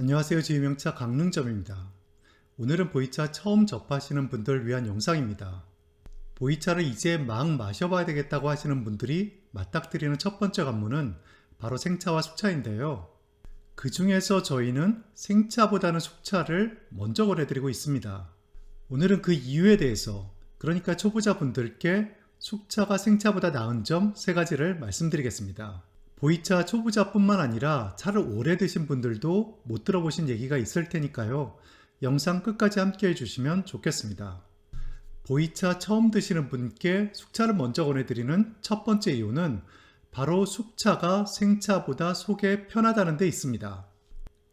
안녕하세요. 지유명차 강릉점입니다. 오늘은 보이차 처음 접하시는 분들 위한 영상입니다. 보이차를 이제 막 마셔봐야 되겠다고 하시는 분들이 맞닥뜨리는 첫 번째 관문은 바로 생차와 숙차인데요. 그 중에서 저희는 생차보다는 숙차를 먼저 권해드리고 있습니다. 오늘은 그 이유에 대해서, 그러니까 초보자분들께 숙차가 생차보다 나은 점 3가지를 말씀드리겠습니다. 보이차 초보자뿐만 아니라 차를 오래 드신 분들도 못 들어보신 얘기가 있을 테니까요. 영상 끝까지 함께 해주시면 좋겠습니다. 보이차 처음 드시는 분께 숙차를 먼저 권해드리는 첫 번째 이유는 바로 숙차가 생차보다 속에 편하다는 데 있습니다.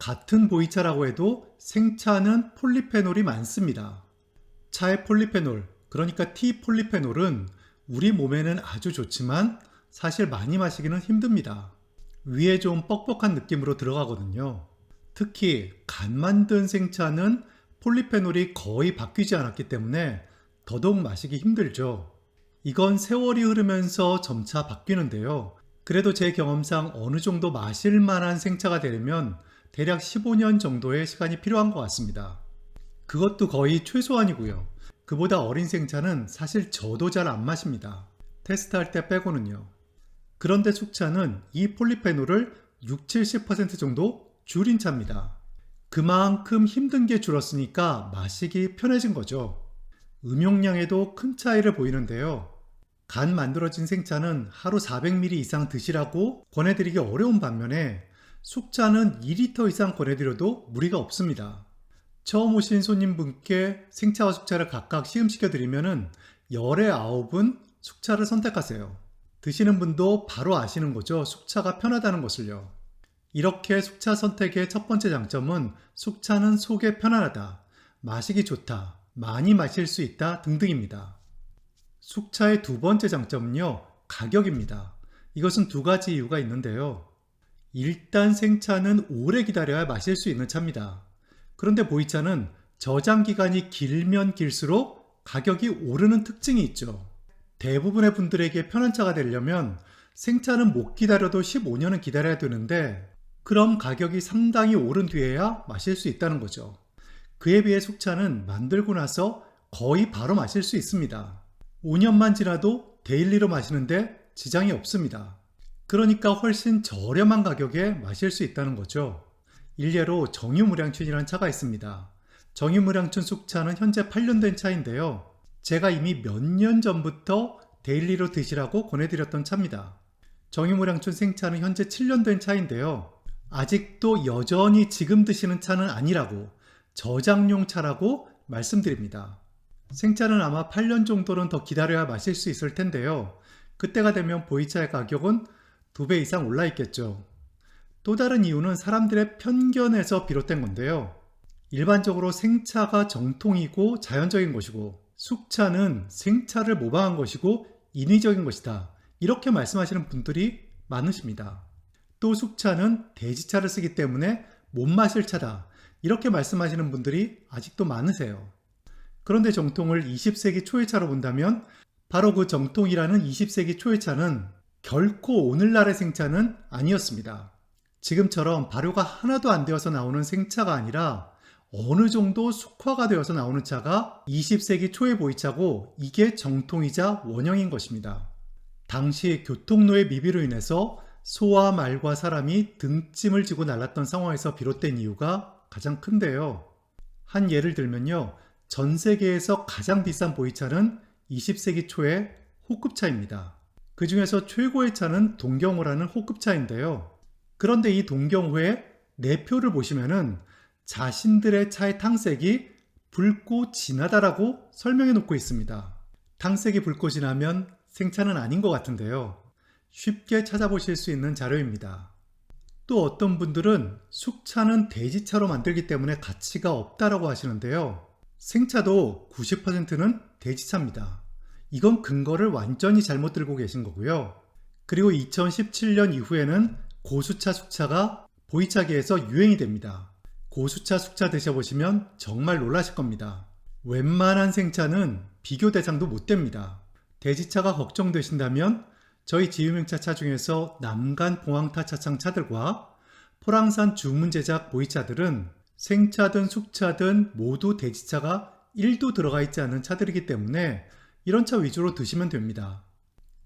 같은 보이차라고 해도 생차는 폴리페놀이 많습니다. 차의 폴리페놀, 그러니까 T폴리페놀은 우리 몸에는 아주 좋지만 사실 많이 마시기는 힘듭니다. 위에 좀 뻑뻑한 느낌으로 들어가거든요. 특히 간 만든 생차는 폴리페놀이 거의 바뀌지 않았기 때문에 더더욱 마시기 힘들죠. 이건 세월이 흐르면서 점차 바뀌는데요. 그래도 제 경험상 어느 정도 마실 만한 생차가 되려면 대략 15년 정도의 시간이 필요한 것 같습니다. 그것도 거의 최소한이고요. 그보다 어린 생차는 사실 저도 잘 안 마십니다. 테스트할 때 빼고는요. 그런데 숙차는 이 폴리페놀을 60-70% 정도 줄인 차입니다. 그만큼 힘든 게 줄었으니까 마시기 편해진 거죠. 음용량에도 큰 차이를 보이는데요. 간 만들어진 생차는 하루 400ml 이상 드시라고 권해드리기 어려운 반면에 숙차는 2리터 이상 권해드려도 무리가 없습니다. 처음 오신 손님분께 생차와 숙차를 각각 시음시켜드리면 열의 9은 숙차를 선택하세요. 드시는 분도 바로 아시는 거죠. 숙차가 편하다는 것을요. 이렇게 숙차 선택의 첫 번째 장점은 숙차는 속에 편안하다, 마시기 좋다, 많이 마실 수 있다 등등입니다. 숙차의 두 번째 장점은요, 가격입니다. 이것은 2가지 이유가 있는데요. 일단 생차는 오래 기다려야 마실 수 있는 차입니다. 그런데 보이차는 저장 기간이 길면 길수록 가격이 오르는 특징이 있죠. 대부분의 분들에게 편한 차가 되려면 생차는 못 기다려도 15년은 기다려야 되는데 그럼 가격이 상당히 오른 뒤에야 마실 수 있다는 거죠. 그에 비해 숙차는 만들고 나서 거의 바로 마실 수 있습니다. 5년만 지나도 데일리로 마시는데 지장이 없습니다. 그러니까 훨씬 저렴한 가격에 마실 수 있다는 거죠. 일례로 정유무량춘이라는 차가 있습니다. 정유무량춘 숙차는 현재 8년 된 차인데요. 제가 이미 몇 년 전부터 데일리로 드시라고 권해드렸던 차입니다. 정유무량춘 생차는 현재 7년 된 차인데요. 아직도 여전히 지금 드시는 차는 아니라고, 저장용 차라고 말씀드립니다. 생차는 아마 8년 정도는 더 기다려야 마실 수 있을 텐데요. 그때가 되면 보이차의 가격은 2배 이상 올라 있겠죠. 또 다른 이유는 사람들의 편견에서 비롯된 건데요. 일반적으로 생차가 정통이고 자연적인 것이고 숙차는 생차를 모방한 것이고 인위적인 것이다, 이렇게 말씀하시는 분들이 많으십니다. 또 숙차는 돼지차를 쓰기 때문에 못 마실 차다, 이렇게 말씀하시는 분들이 아직도 많으세요. 그런데 정통을 20세기 초의 차로 본다면 바로 그 정통이라는 20세기 초의 차는 결코 오늘날의 생차는 아니었습니다. 지금처럼 발효가 하나도 안 되어서 나오는 생차가 아니라 어느 정도 숙화가 되어서 나오는 차가 20세기 초의 보이차고 이게 정통이자 원형인 것입니다. 당시 교통로의 미비로 인해서 소와 말과 사람이 등짐을 지고 날랐던 상황에서 비롯된 이유가 가장 큰데요. 한 예를 들면요. 전 세계에서 가장 비싼 보이차는 20세기 초의 호급차입니다. 그 중에서 최고의 차는 동경호라는 호급차인데요. 그런데 이 동경호의 내표를 보시면은 자신들의 차의 탕색이 붉고 진하다라고 설명해 놓고 있습니다. 탕색이 붉고 진하면 생차는 아닌 것 같은데요. 쉽게 찾아보실 수 있는 자료입니다. 또 어떤 분들은 숙차는 돼지차로 만들기 때문에 가치가 없다라고 하시는데요. 생차도 90%는 돼지차입니다. 이건 근거를 완전히 잘못 들고 계신 거고요. 그리고 2017년 이후에는 고수차 숙차가 보이차계에서 유행이 됩니다. 고수차 숙차 드셔보시면 정말 놀라실 겁니다. 웬만한 생차는 비교 대상도 못 됩니다. 돼지차가 걱정되신다면 저희 지유명차 차 중에서 남간 봉황타 차창 차들과 포랑산 주문 제작 보이차들은 생차든 숙차든 모두 대지차가 1도 들어가 있지 않은 차들이기 때문에 이런 차 위주로 드시면 됩니다.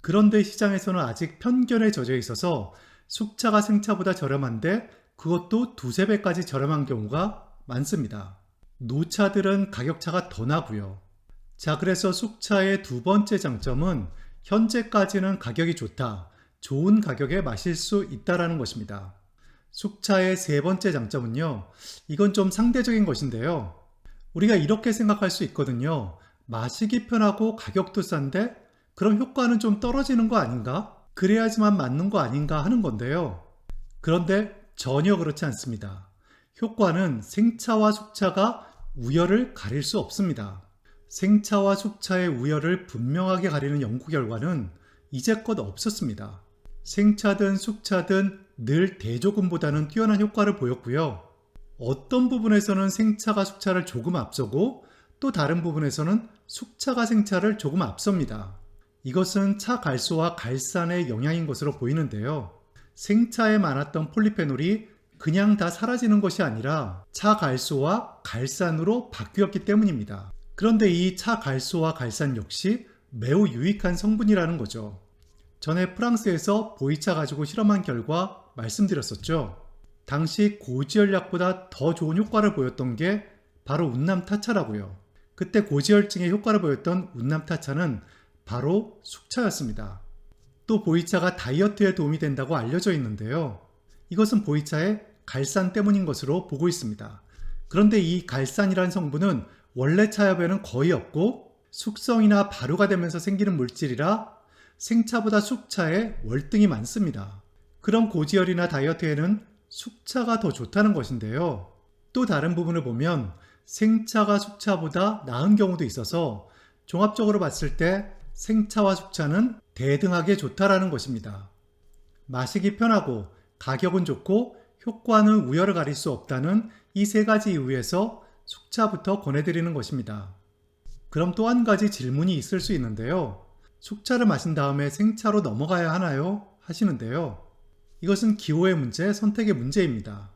그런데 시장에서는 아직 편견에 젖어 있어서 숙차가 생차보다 저렴한데 그것도 두세 배까지 저렴한 경우가 많습니다. 노차들은 가격차가 더 나고요. 자, 그래서 숙차의 두 번째 장점은 현재까지는 가격이 좋다, 좋은 가격에 마실 수 있다라는 것입니다. 숙차의 세 번째 장점은요, 이건 좀 상대적인 것인데요. 우리가 이렇게 생각할 수 있거든요. 마시기 편하고 가격도 싼데 그럼 효과는 좀 떨어지는 거 아닌가? 그래야지만 맞는 거 아닌가 하는 건데요. 그런데 전혀 그렇지 않습니다. 효과는 생차와 숙차가 우열을 가릴 수 없습니다. 생차와 숙차의 우열을 분명하게 가리는 연구 결과는 이제껏 없었습니다. 생차든 숙차든 늘 대조금보다는 뛰어난 효과를 보였고요. 어떤 부분에서는 생차가 숙차를 조금 앞서고 또 다른 부분에서는 숙차가 생차를 조금 앞섭니다. 이것은 차 갈소와 갈산의 영향인 것으로 보이는데요. 생차에 많았던 폴리페놀이 그냥 다 사라지는 것이 아니라 차 갈소와 갈산으로 바뀌었기 때문입니다. 그런데 이 차 갈소와 갈산 역시 매우 유익한 성분이라는 거죠. 전에 프랑스에서 보이차 가지고 실험한 결과 말씀드렸었죠. 당시 고지혈약보다 더 좋은 효과를 보였던 게 바로 운남타차라고요. 그때 고지혈증에 효과를 보였던 운남타차는 바로 숙차였습니다. 또 보이차가 다이어트에 도움이 된다고 알려져 있는데요. 이것은 보이차의 갈산 때문인 것으로 보고 있습니다. 그런데 이 갈산이란 성분은 원래 차엽에는 거의 없고 숙성이나 발효가 되면서 생기는 물질이라 생차보다 숙차에 월등히 많습니다. 그럼 고지혈이나 다이어트에는 숙차가 더 좋다는 것인데요. 또 다른 부분을 보면 생차가 숙차보다 나은 경우도 있어서 종합적으로 봤을 때 생차와 숙차는 대등하게 좋다라는 것입니다. 마시기 편하고 가격은 좋고 효과는 우열을 가릴 수 없다는 이 세 가지 이유에서 숙차부터 권해드리는 것입니다. 그럼 또 한 가지 질문이 있을 수 있는데요. 숙차를 마신 다음에 생차로 넘어가야 하나요? 하시는데요. 이것은 기호의 문제, 선택의 문제입니다.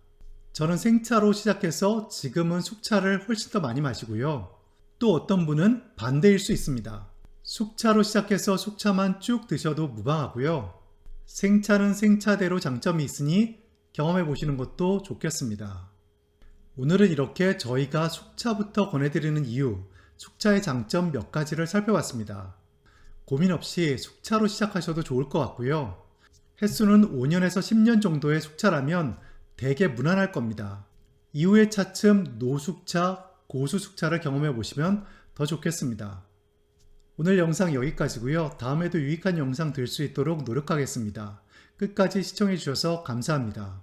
저는 생차로 시작해서 지금은 숙차를 훨씬 더 많이 마시고요. 또 어떤 분은 반대일 수 있습니다. 숙차로 시작해서 숙차만 쭉 드셔도 무방하고요. 생차는 생차대로 장점이 있으니 경험해 보시는 것도 좋겠습니다. 오늘은 이렇게 저희가 숙차부터 권해드리는 이유, 숙차의 장점 몇 가지를 살펴봤습니다. 고민 없이 숙차로 시작하셔도 좋을 것 같고요. 횟수는 5년에서 10년 정도의 숙차라면 되게 무난할 겁니다. 이후에 차츰 노숙차, 고수숙차를 경험해 보시면 더 좋겠습니다. 오늘 영상 여기까지고요. 다음에도 유익한 영상 될 수 있도록 노력하겠습니다. 끝까지 시청해 주셔서 감사합니다.